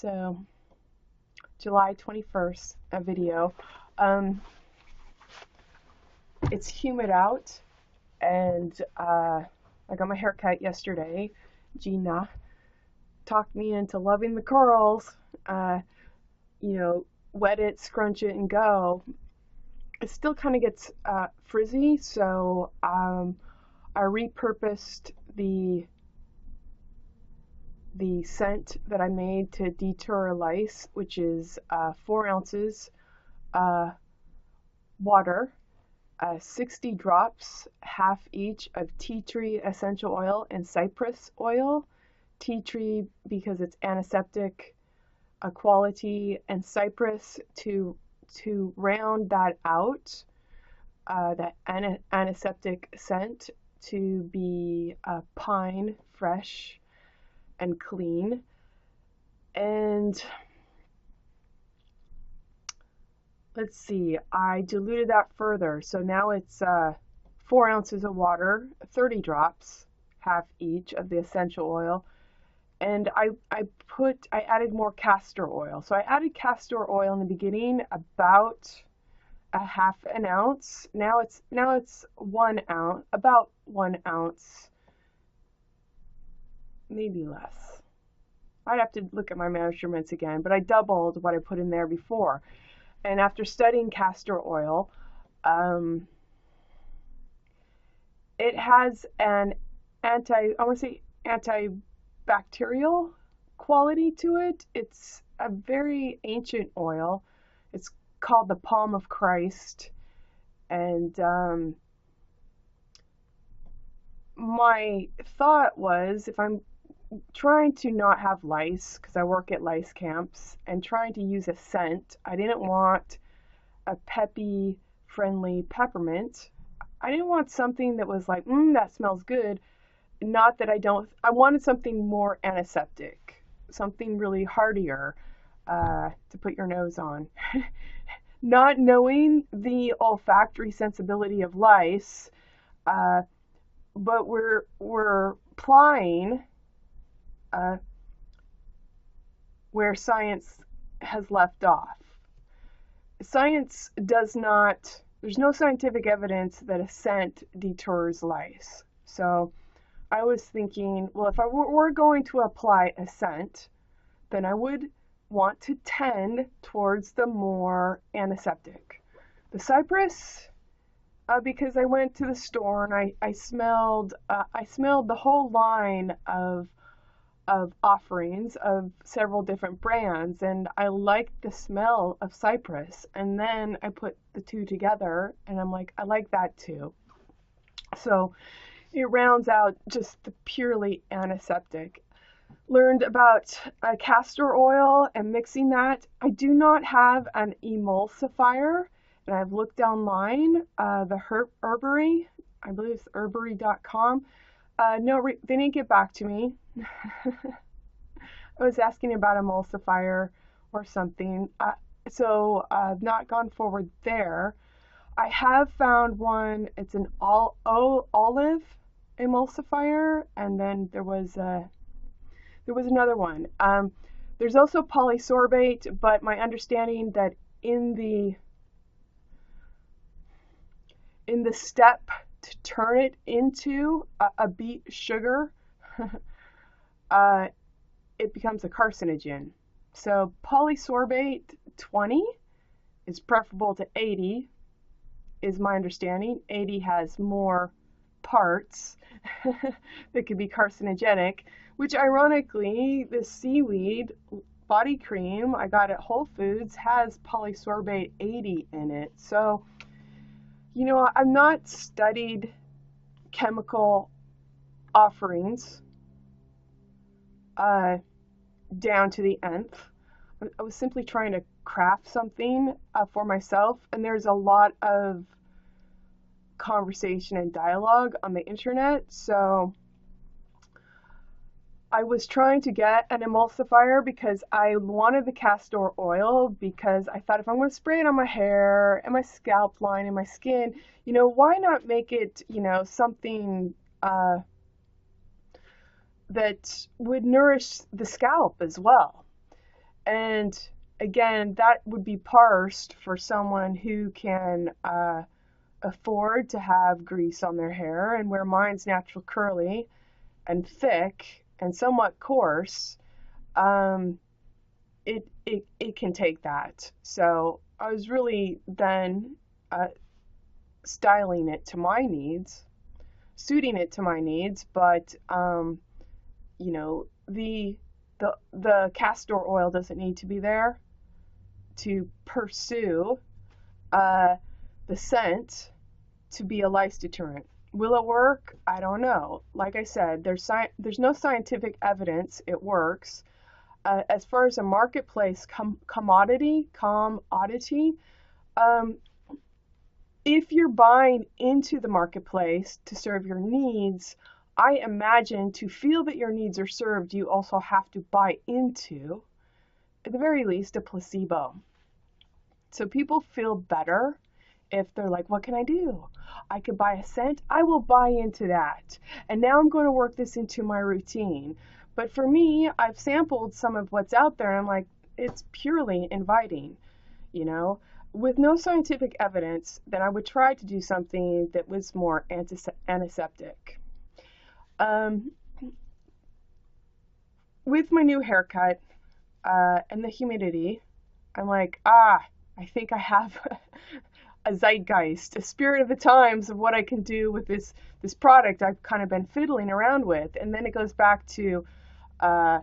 So July 21st, a video. Um, it's humid out, and I got my hair cut yesterday. Gina talked me into loving the curls. Uh, Wet it, scrunch it, and go. It still kind of gets frizzy, so I repurposed the scent that I made to deter lice, which is 4 ounces water, 60 drops, half each of tea tree essential oil and cypress oil. Tea tree because it's antiseptic quality, and cypress to round that out, that antiseptic scent to be pine, fresh and clean. And let's see, I diluted that further. So now it's 4 ounces of water, 30 drops, half each of the essential oil. And I added more castor oil. So I added castor oil in the beginning, about a half an ounce. Now it's 1 ounce, about 1 ounce, maybe less. I'd have to look at my measurements again, but I doubled what I put in there before. And after studying castor oil, it has an antibacterial quality to it. It's a very ancient oil. It's called the Palm of Christ. And my thought was, if I'm trying to not have lice, because I work at lice camps, and trying to use a scent, I didn't want a peppy, friendly peppermint. I didn't want something that was like, that smells good. Not that I wanted something more antiseptic, something really hardier to put your nose on. Not knowing the olfactory sensibility of lice, but we're applying where science has left off. Science does not, there's no scientific evidence that a scent deters lice. So I was thinking, well, if I were going to apply a scent, then I would want to tend towards the more antiseptic. The cypress, because I went to the store and I smelled the whole line of offerings of several different brands, and I liked the smell of cypress. And then I put the two together, and I'm like, I like that too. So it rounds out just the purely antiseptic. Learned about castor oil and mixing that. I do not have an emulsifier, and I've looked online, the Herbery, I believe it's herbery.com. No, they didn't get back to me. I was asking about emulsifier or something, so I've not gone forward there. I have found one, it's an olive emulsifier, and then there was another one. There's also polysorbate, but my understanding that in the step to turn it into a beet sugar, it becomes a carcinogen. So polysorbate 20 is preferable to 80, is my understanding. 80 has more parts that could be carcinogenic, which ironically, the seaweed body cream I got at Whole Foods has polysorbate 80 in it. So, I've not studied chemical offerings down to the nth. I was simply trying to craft something for myself, and there's a lot of conversation and dialogue on the internet, so I was trying to get an emulsifier because I wanted the castor oil, because I thought if I'm going to spray it on my hair and my scalp line and my skin, why not make it, something that would nourish the scalp as well. And again, that would be parsed for someone who can afford to have grease on their hair, and where mine's natural curly and thick and somewhat coarse, um, it can take that. So I was really then styling it to my needs, suiting it to my needs, but you know, the castor oil doesn't need to be there to pursue uh, the scent to be a lice deterrent. Will it work? I don't know. Like I said, there's no scientific evidence it works. As far as a marketplace commodity, um, if you're buying into the marketplace to serve your needs, I imagine to feel that your needs are served, you also have to buy into, at the very least, a placebo. So people feel better if they're like, what can I do? I could buy a scent. I will buy into that. And now I'm going to work this into my routine. But for me, I've sampled some of what's out there, and I'm like, it's purely inviting, you know? With no scientific evidence, then I would try to do something that was more antiseptic. Um, with my new haircut and the humidity, I'm like, I think I have a zeitgeist, a spirit of the times of what I can do with this product I've kind of been fiddling around with. And then it goes back to, uh,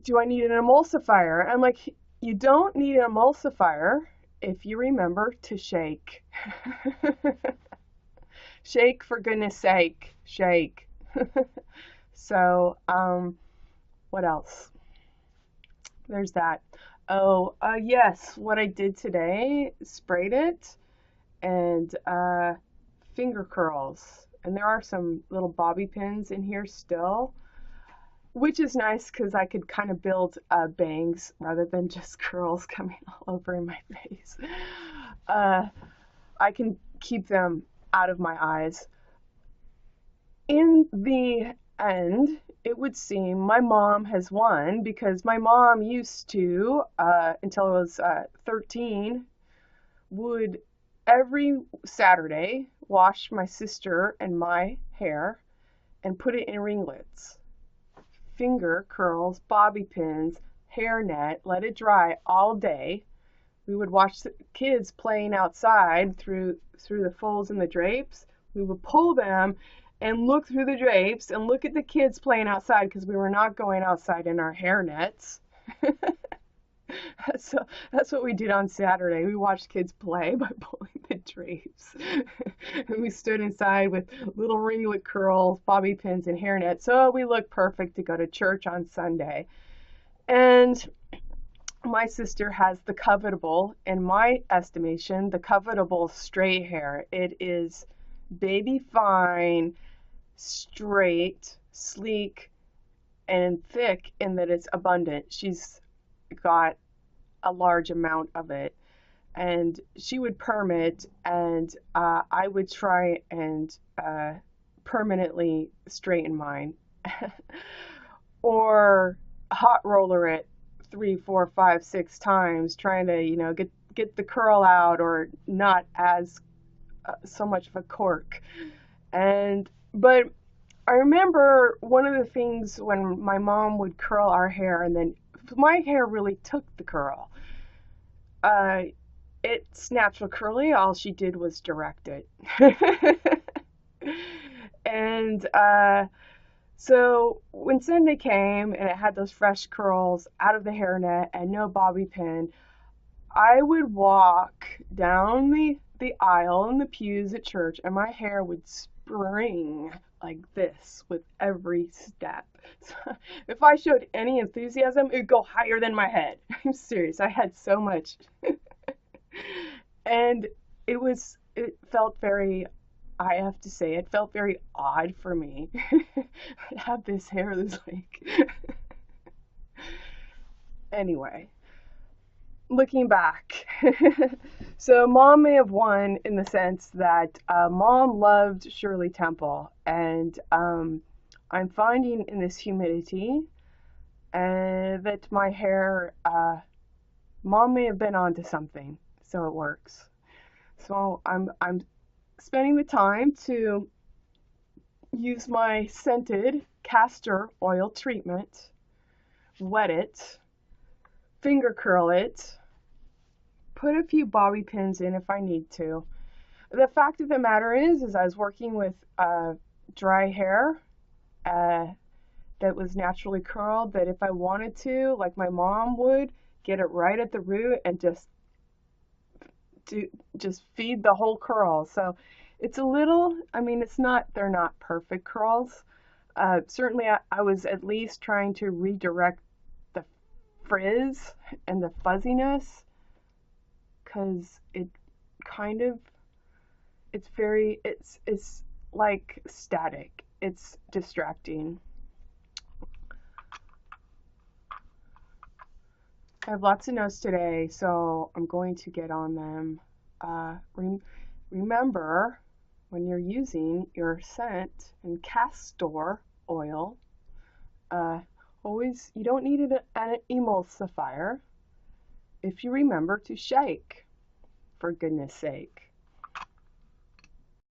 do I need an emulsifier? I'm like, you don't need an emulsifier if you remember to shake. Shake, for goodness sake, shake. So, what else? There's that. Oh, yes, what I did today, sprayed it, and finger curls. And there are some little bobby pins in here still, which is nice because I could kind of build bangs rather than just curls coming all over in my face. I can keep them out of my eyes. In the end, it would seem my mom has won, because my mom used to, until I was 13, would every Saturday wash my sister and my hair and put it in ringlets. Finger curls, bobby pins, hairnet, let it dry all day. We would watch the kids playing outside through the folds in the drapes. We would pull them and look through the drapes and look at the kids playing outside, because we were not going outside in our hairnets. So that's what we did on Saturday. We watched kids play by pulling the drapes. And we stood inside with little ringlet curls, bobby pins, and hairnets. So we looked perfect to go to church on Sunday. And my sister has the covetable, in my estimation, the covetable straight hair. It is baby fine, straight, sleek, and thick in that it's abundant. She's got a large amount of it, and she would perm it, and I would try and permanently straighten mine or hot roller it 3, 4, 5, 6 times, trying to, you know, get the curl out, or not as so much of a cork. But I remember one of the things when my mom would curl our hair, and then my hair really took the curl. It's natural curly. All she did was direct it. And so when Sunday came and it had those fresh curls out of the hairnet and no bobby pin, I would walk down the aisle in the pews at church, and my hair would spring like this with every step. So if I showed any enthusiasm, it would go higher than my head. I'm serious. I had so much. And it felt very, I have to say, it felt very odd for me to have this hair that's like, anyway, looking back. So mom may have won in the sense that mom loved Shirley Temple, and I'm finding in this humidity and that my hair, mom may have been onto something, so it works. So I'm spending the time to use my scented castor oil treatment, wet it, finger curl it, put a few bobby pins in if I need to. The fact of the matter is I was working with dry hair uh, that was naturally curled, that if I wanted to, like my mom would, get it right at the root and just feed the whole curl. So it's a little, I mean, they're not perfect curls. Certainly I was at least trying to redirect the frizz and the fuzziness, because it kind of, it's like static. It's distracting. I have lots of notes today, so I'm going to get on them. Remember, when you're using your scent and castor oil, you don't need an emulsifier if you remember to shake, for goodness sake.